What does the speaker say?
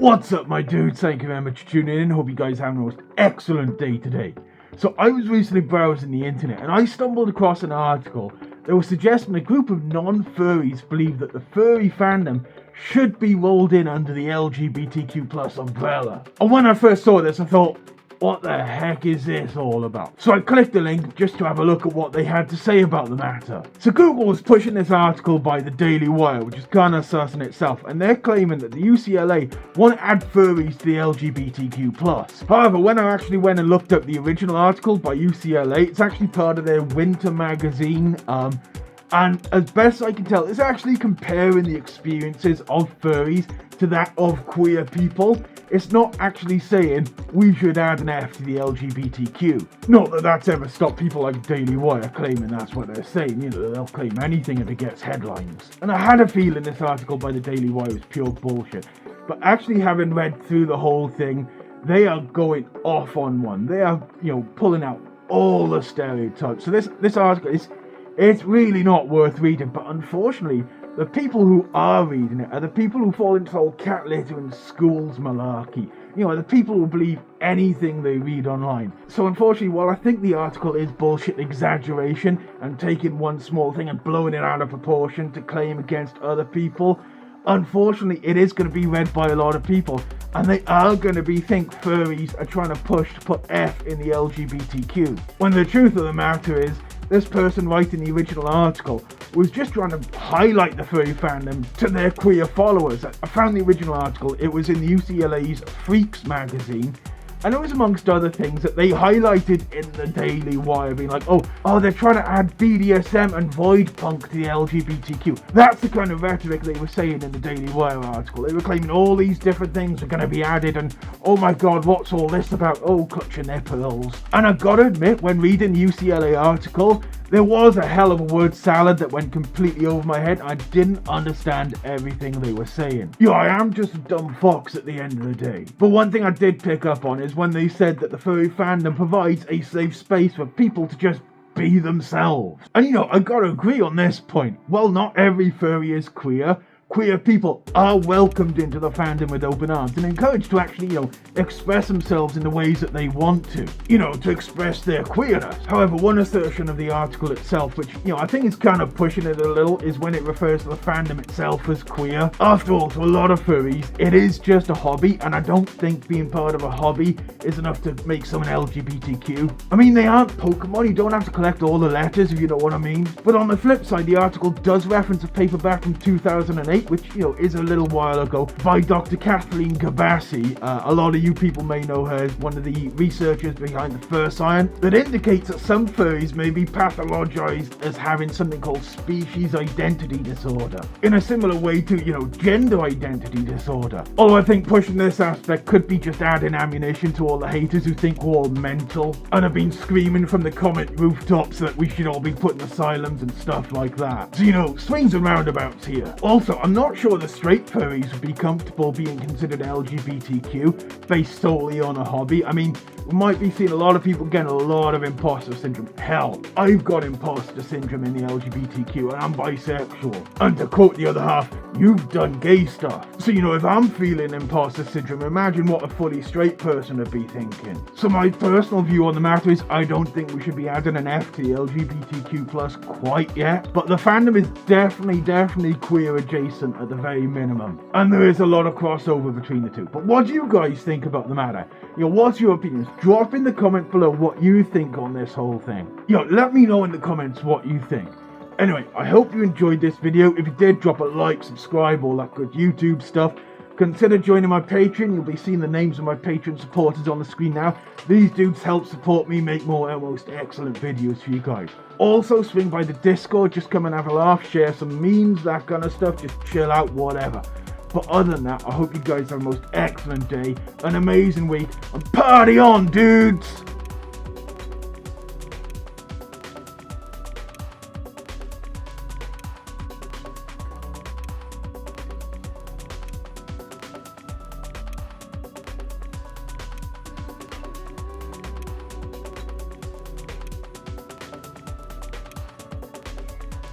What's up, my dudes? Thank you very much for tuning in. Hope you guys have the most excellent day today. So I was recently browsing the internet and I stumbled across an article that was suggesting a group of non-furries believe that the furry fandom should be rolled in under the LGBTQ plus umbrella. And when I first saw this, I thought, what the heck is this all about? So I clicked the link just to have a look at what they had to say about the matter. So Google was pushing this article by the Daily Wire, which is kinda sus in itself, and they're claiming that the UCLA want to add furries to the LGBTQ+. However, when I actually went and looked up the original article by UCLA, it's actually part of their winter magazine, and as best I can tell, it's actually comparing the experiences of furries to that of queer people. It's not actually saying we should add an F to the LGBTQ. Not that that's ever stopped people like Daily Wire claiming that's what they're saying. You know, they'll claim anything if it gets headlines. And I had a feeling this article by the Daily Wire was pure bullshit. But actually having read through the whole thing, they are going off on one. They are, pulling out all the stereotypes. So this article it's really not worth reading, but unfortunately, the people who are reading it are the people who fall into the whole cat litter and schools malarkey. The people who believe anything they read online. So unfortunately, while I think the article is bullshit exaggeration and taking one small thing and blowing it out of proportion to claim against other people, unfortunately, it is going to be read by a lot of people, and they are going to think furries are trying to push to put F in the LGBTQ. When the truth of the matter is, this person writing the original article was just trying to highlight the furry fandom to their queer followers. I found the original article, it was in the UCLA's Freaks magazine, and it was amongst other things that they highlighted in the Daily Wire, being like, oh, they're trying to add BDSM and void punk to the LGBTQ. That's the kind of rhetoric they were saying in the Daily Wire article. They were claiming all these different things are going to be added, and oh my god, what's all this about? Oh, clutching their pearls. And I gotta admit, when reading the UCLA article, there was a hell of a word salad that went completely over my head. I didn't understand everything they were saying. I am just a dumb fox at the end of the day. But one thing I did pick up on is when they said that the furry fandom provides a safe space for people to just be themselves. And I gotta agree on this point. While not every furry is queer, queer people are welcomed into the fandom with open arms and encouraged to actually, express themselves in the ways that they want to express their queerness. However, one assertion of the article itself, which, I think is kind of pushing it a little, is when it refers to the fandom itself as queer. After all, to a lot of furries, it is just a hobby, and I don't think being part of a hobby is enough to make someone LGBTQ. I mean, they aren't Pokemon, you don't have to collect all the letters, if you know what I mean. But on the flip side, the article does reference a paper back from 2008, which, is a little while ago, by Dr. Kathleen Gabassi. A lot of you people may know her as one of the researchers behind the fur science, that indicates that some furries may be pathologized as having something called species identity disorder, in a similar way to, gender identity disorder. Although I think pushing this aspect could be just adding ammunition to all the haters who think we're all mental and have been screaming from the comment rooftops that we should all be put in asylums and stuff like that. So, swings and roundabouts here. Also, I'm not sure the straight furries would be comfortable being considered LGBTQ based solely on a hobby. I mean, we might be seeing a lot of people getting a lot of imposter syndrome. Hell, I've got imposter syndrome in the LGBTQ and I'm bisexual. And to quote the other half, you've done gay stuff. So, if I'm feeling imposter syndrome, imagine what a fully straight person would be thinking. So my personal view on the matter is I don't think we should be adding an F to the LGBTQ plus quite yet. But the fandom is definitely queer adjacent at the very minimum. And there is a lot of crossover between the two. But what do you guys think about the matter? What's your opinions? Drop in the comments below what you think on this whole thing. Let me know in the comments what you think. Anyway, I hope you enjoyed this video. If you did, drop a like, subscribe, all that good YouTube stuff. Consider joining my Patreon. You'll be seeing the names of my Patreon supporters on the screen now. These dudes help support me make more most excellent videos for you guys. Also, swing by the Discord, just come and have a laugh, share some memes, that kind of stuff, just chill out, whatever. But other than that, I hope you guys have a most excellent day, an amazing week, and party on, dudes!